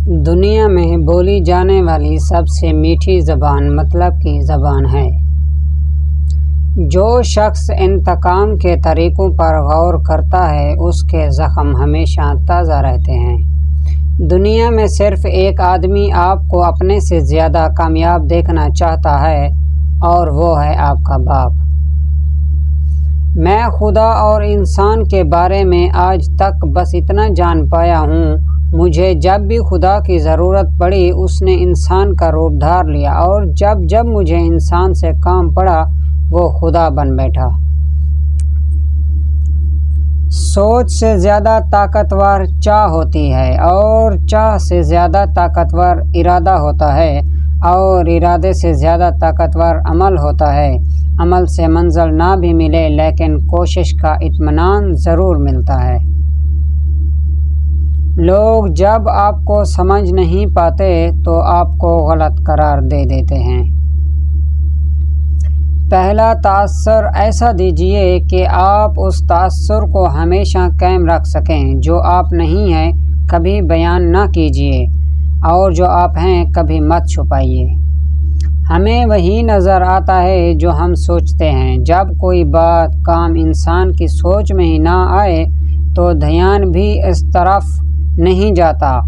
دنیا میں بولی جانے والی سب سے میٹھی زبان مطلب کی زبان ہے۔ جو شخص انتقام کے طریقوں پر غور کرتا ہے اس کے زخم ہمیشہ تازہ رہتے ہیں۔ دنیا میں صرف ایک آدمی آپ کو اپنے سے زیادہ کامیاب دیکھنا چاہتا ہے اور وہ ہے آپ کا باپ۔ میں خدا اور انسان کے بارے میں آج تک بس اتنا جان پایا ہوں، مجھے جب بھی خدا کی ضرورت پڑی اس نے انسان کا روپ دھار لیا، اور جب مجھے انسان سے کام پڑا وہ خدا بن بیٹھا۔ سوچ سے زیادہ طاقتور چاہ ہوتی ہے، اور چاہ سے زیادہ طاقتور ارادہ ہوتا ہے، اور ارادے سے زیادہ طاقتور عمل ہوتا ہے۔ عمل سے منزل نہ بھی ملے لیکن کوشش کا اطمینان ضرور ملتا ہے۔ لوگ جب آپ کو سمجھ نہیں پاتے تو آپ کو غلط قرار دے دیتے ہیں۔ پہلا تاثر ایسا دیجیے کہ آپ اس تاثر کو ہمیشہ قائم رکھ سکیں۔ جو آپ نہیں ہیں کبھی بیان نہ کیجیے، اور جو آپ ہیں کبھی مت چھپائیے۔ ہمیں وہی نظر آتا ہے جو ہم سوچتے ہیں۔ جب کوئی بات کام انسان کی سوچ میں ہی نہ آئے تو دھیان بھی اس طرف نہیں جاتا۔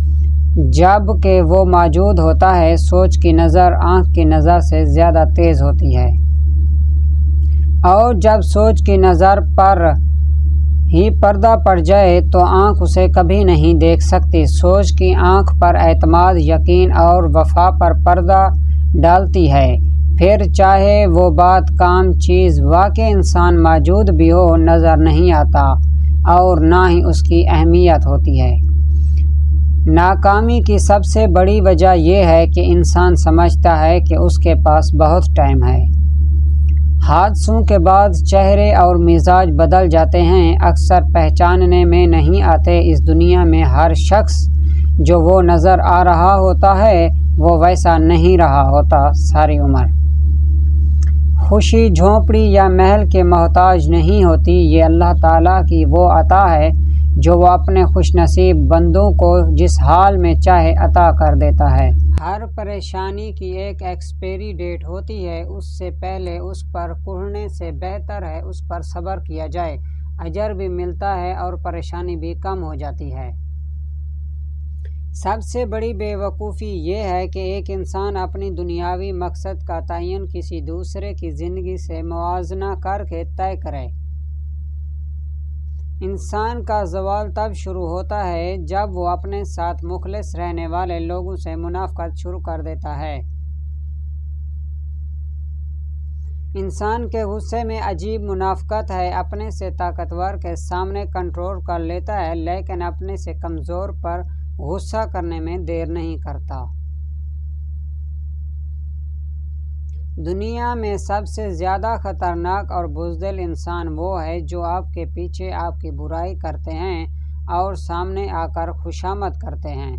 جب کہ وہ موجود ہوتا ہے، سوچ کی نظر آنکھ کی نظر سے زیادہ تیز ہوتی ہے، اور جب سوچ کی نظر پر ہی پردہ پڑ جائے تو آنکھ اسے کبھی نہیں دیکھ سکتی۔ سوچ کی آنکھ پر اعتماد، یقین اور وفا پر پردہ ڈالتی ہے، پھر چاہے وہ بات کام چیز واقع انسان موجود بھی ہو نظر نہیں آتا، اور نہ ہی اس کی اہمیت ہوتی ہے۔ ناکامی کی سب سے بڑی وجہ یہ ہے کہ انسان سمجھتا ہے کہ اس کے پاس بہت ٹائم ہے۔ حادثوں کے بعد چہرے اور مزاج بدل جاتے ہیں، اکثر پہچاننے میں نہیں آتے۔ اس دنیا میں ہر شخص جو وہ نظر آ رہا ہوتا ہے وہ ویسا نہیں رہا ہوتا ساری عمر۔ خوشی جھونپڑی یا محل کے محتاج نہیں ہوتی، یہ اللہ تعالیٰ کی وہ عطا ہے جو وہ اپنے خوش نصیب بندوں کو جس حال میں چاہے عطا کر دیتا ہے۔ ہر پریشانی کی ایک ایکسپائری ڈیٹ ہوتی ہے، اس سے پہلے اس پر کڑھنے سے بہتر ہے اس پر صبر کیا جائے۔ اجر بھی ملتا ہے اور پریشانی بھی کم ہو جاتی ہے۔ سب سے بڑی بے وقوفی یہ ہے کہ ایک انسان اپنی دنیاوی مقصد کا تعین کسی دوسرے کی زندگی سے موازنہ کر کے طے کرے۔ انسان کا زوال تب شروع ہوتا ہے جب وہ اپنے ساتھ مخلص رہنے والے لوگوں سے منافقت شروع کر دیتا ہے۔ انسان کے غصے میں عجیب منافقت ہے، اپنے سے طاقتور کے سامنے کنٹرول کر لیتا ہے لیکن اپنے سے کمزور پر غصہ کرنے میں دیر نہیں کرتا۔ دنیا میں سب سے زیادہ خطرناک اور بزدل انسان وہ ہے جو آپ کے پیچھے آپ کی برائی کرتے ہیں اور سامنے آ کر خوشامد کرتے ہیں۔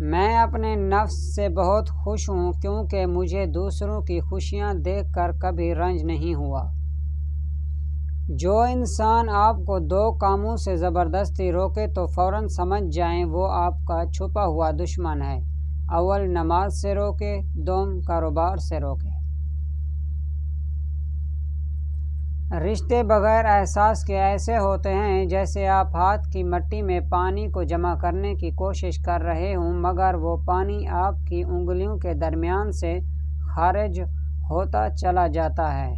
میں اپنے نفس سے بہت خوش ہوں کیونکہ مجھے دوسروں کی خوشیاں دیکھ کر کبھی رنج نہیں ہوا۔ جو انسان آپ کو دو کاموں سے زبردستی روکے تو فوراً سمجھ جائیں وہ آپ کا چھپا ہوا دشمن ہے۔ اول نماز سے روکے، دوم کاروبار سے روکے۔ رشتے بغیر احساس کے ایسے ہوتے ہیں جیسے آپ ہاتھ کی مٹی میں پانی کو جمع کرنے کی کوشش کر رہے ہوں مگر وہ پانی آپ کی انگلیوں کے درمیان سے خارج ہوتا چلا جاتا ہے۔